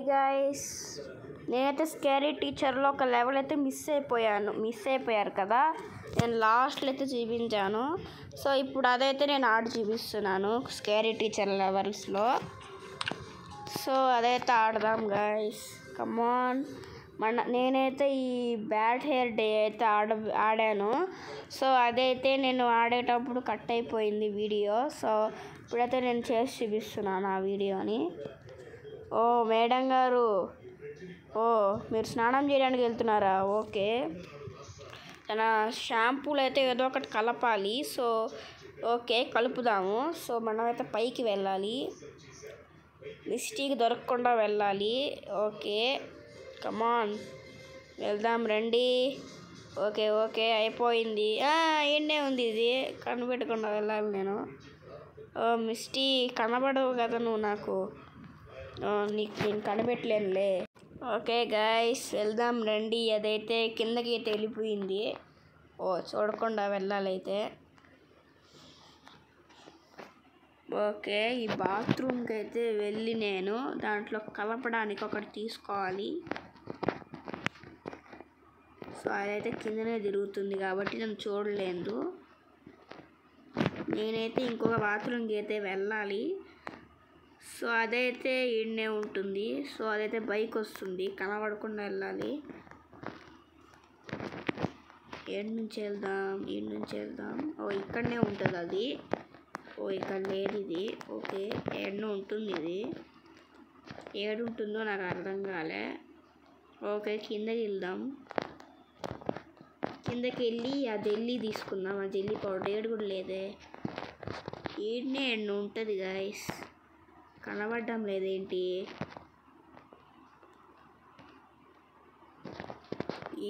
Hi guys, నేనైతే scary టీచర్లో ఒక level అయితే మిస్ అయిపోయారు కదా. నేను లాస్ట్లో అయితే చూపించాను. సో ఇప్పుడు అదైతే నేను ఆడి చూపిస్తున్నాను స్కేరీ టీచర్ లెవెల్స్లో. సో అదైతే ఆడదాం గైస్, కమాన్. నేనైతే ఈ బ్యాడ్ హెయిర్ డే అయితే ఆడాను. సో అదైతే నేను ఆడేటప్పుడు కట్ అయిపోయింది వీడియో. సో ఇప్పుడైతే నేను చేసి చూపిస్తున్నాను ఆ వీడియోని. ఓ మేడం గారు, ఓ మీరు స్నానం చేయడానికి వెళ్తున్నారా? ఓకే, తన షాంపూలు అయితే ఏదో ఒకటి కలపాలి. So okay, కలుపుదాము. సో మనమైతే పైకి వెళ్ళాలి, మిస్టేక్ దొరకకుండా వెళ్ళాలి. ఓకే కమాన్, వెళ్దాం రండి. ఓకే ఓకే అయిపోయింది. ఎన్నే ఉంది, ఇది కనిపెట్టకుండా వెళ్ళాలి నేను. మిస్టీ కనబడవు కదా నువ్వు నాకు, నీకు నేను కనిపెట్టలేనులే. ఓకే గైస్, వెళ్దాం రండి. అదైతే కిందకి అయితే వెళ్ళిపోయింది. చూడకుండా వెళ్ళాలైతే. ఓకే, ఈ బాత్రూమ్కి అయితే వెళ్ళి నేను దాంట్లో కలపడానికి ఒకటి తీసుకోవాలి. సో అదైతే కిందనే తిరుగుతుంది కాబట్టి నన్ను చూడలేదు. నేనైతే ఇంకొక బాత్రూమ్కి అయితే వెళ్ళాలి. సో అదైతే ఈడనే ఉంటుంది. సో అదైతే బైక్ వస్తుంది, కనబడకుండా వెళ్ళాలి. ఏడు నుంచి వెళ్దాం. ఇక్కడనే ఉంటుంది అది. ఇక్కడ లేదు ఇది. ఓకే, ఏడున ఉంటుంది ఇది. ఏడు ఉంటుందో నాకు అర్థం కాలే. ఓకే, కిందకి వెళ్దాం. కిందకి వెళ్ళి ఆ జెల్లీ తీసుకుందాం. ఆ జెల్లీ పౌడర్ ఏడు కూడా లేదే. ఏడునే ఎన్ను ఉంటుంది గాయస్, కనబడడం లేదేంటి?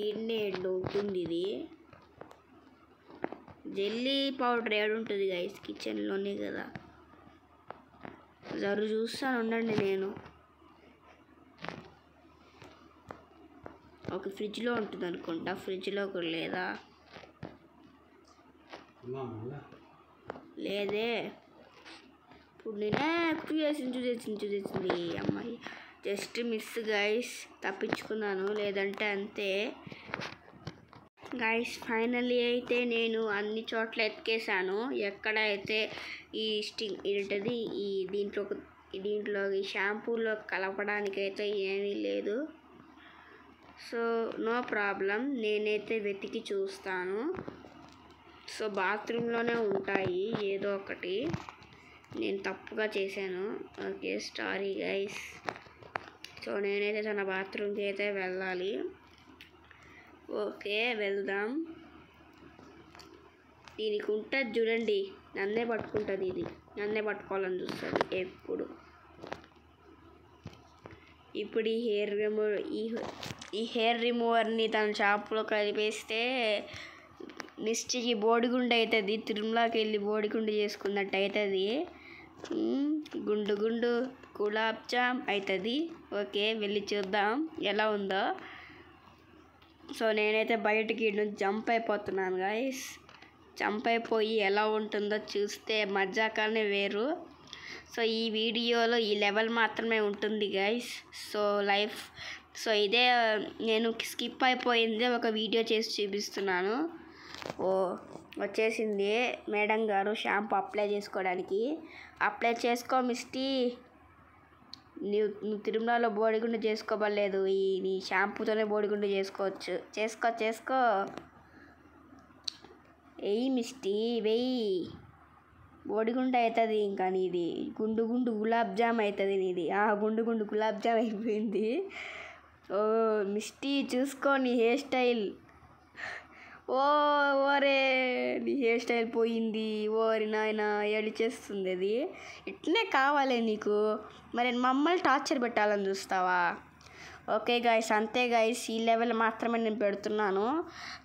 ఈడనే ఎండు ఉంటుంది ఇది. జెల్లీ పౌడర్ ఏడుంటుంది గైస్, కిచెన్లోనే కదా. చూస్తాను ఉండండి నేను. ఒక ఫ్రిడ్జ్లో ఉంటుంది అనుకుంటా. ఫ్రిడ్జ్లో కూడా లేదా? లేదే. ఇప్పుడు నేనే చూసేసింది అమ్మాయి. జస్ట్ మిస్ గైస్, తప్పించుకున్నాను, లేదంటే అంతే గైస్. ఫైనల్లీ అయితే నేను అన్ని చోట్ల ఎతికేసాను. ఎక్కడైతే ఈ ఏంటది దీంట్లో ఈ షాంపూలో కలపడానికైతే ఏమీ లేదు. సో నో ప్రాబ్లం, నేనైతే వెతికి చూస్తాను. సో బాత్రూంలోనే ఉంటాయి ఏదో ఒకటి. నేను తప్పుగా చేశాను. Okay sorry guys. సో నేనైతే తన బాత్రూమ్కి అయితే వెళ్ళాలి. ఓకే వెళ్దాం. దీనికి ఉంటుంది చూడండి, నన్నే పట్టుకుంటుంది. ఇది నన్నే పట్టుకోవాలని చూస్తుంది ఎప్పుడు. ఇప్పుడు ఈ హెయిర్ రిమూవర్ని తన షాంపూలో కలిపేస్తే మిస్టేకి బోడిగుండు అవుతుంది. తిరుమలకి వెళ్ళి బోడిగుండు చేసుకున్నట్టు అవుతుంది. గుండు గులాబ్ జామ్ అవుతుంది. ఓకే, వెళ్ళి చూద్దాం ఎలా ఉందో. సో నేనైతే బయటికి నుంచి జంప్ అయిపోతున్నాను గైస్. జంప్ అయిపోయి ఎలా ఉంటుందో చూస్తే మజాకానే వేరు. సో ఈ వీడియోలో ఈ లెవెల్ మాత్రమే ఉంటుంది గైస్. సో ఇదే నేను స్కిప్ అయిపోయింది, ఒక వీడియో చేసి చూపిస్తున్నాను. వచ్చేసింది మేడం గారు షాంపూ అప్లై చేసుకోవడానికి. అప్లై చేసుకో మిస్టీ. నువ్వు తిరుమలలో బోడిగుండు చేసుకోబడలేదు, నీ షాంపూతోనే బోడిగుండు చేసుకోవచ్చు. చేసుకో. వెయ్యి మిస్టీ, వెయ్యి. బోడిగుండు అవుతుంది ఇంకా నీది. గుండు గులాబ్ జామ్ అవుతుంది నీది. గుండు గులాబ్ జామ్ అయిపోయింది. మిస్టీ చూసుకో నీ హెయిర్ స్టైల్. ఓరే నీ హెయిర్ స్టైల్ పోయింది. ఓరి నాయన, ఏడిచేస్తుంది అది. ఇట్లనే కావాలి నీకు. మరి మమ్మల్ని టార్చర్ పెట్టాలని చూస్తావా? ఓకే గైస్, అంతే గైస్. ఈ లెవెల్ మాత్రమే నేను పెడుతున్నాను.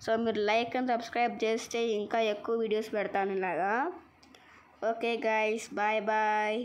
సో మీరు లైక్ అండ్ సబ్స్క్రైబ్ చేస్తే ఇంకా ఎక్కువ వీడియోస్ పెడతాను ఇలాగా. Okay guys, bye.